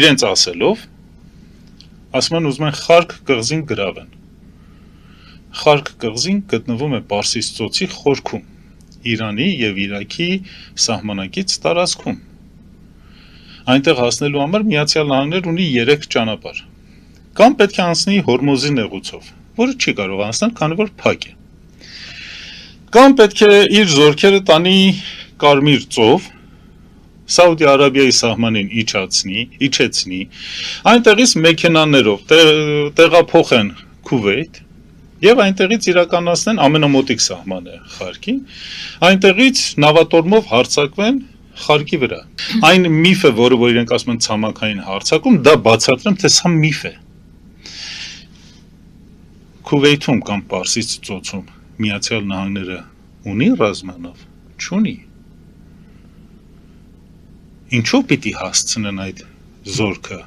իրենց ասելով, ասում են ուզում են Խարկ կղզին գրավեն։ Խարկ կղզին գտնվում է Պարսից ծոցի խորքում, Իրանի և Իրաքի սահմանակից տարածքում։ Այնտեղ հասնելու համար Միացյալ Նահանգներն ունի 3 ճանապարհ։ Կամ պետք է անցնի Հորմոզի նեղուցով, որը չի կարող անցնել, քանի որ փակ է։ Կամ պետք է իր զորքերը տանի Կարմիր ծով, Սաուդի Արաբիայի սահմանին իջեցնի, այնտեղից մեքենաներով տեղափոխեն Քուվեյթ եւ այնտեղից իրականացնեն ամենամոտիկ սահմանը Խարկի, այնտեղից նավատորմով հարձակվեն Խարկի վրա։ Այն միֆը, որը որ իրենք ասում են ցամաքային հարձակում, դա բացատրեմ, թե սա միֆ է։ Քուվեյթում կամ Պարսից ծոցում Միացյալ Նահանգները ունի ռազմանավ, չունի։ Ինչու պիտի հասցնեն այդ զորքը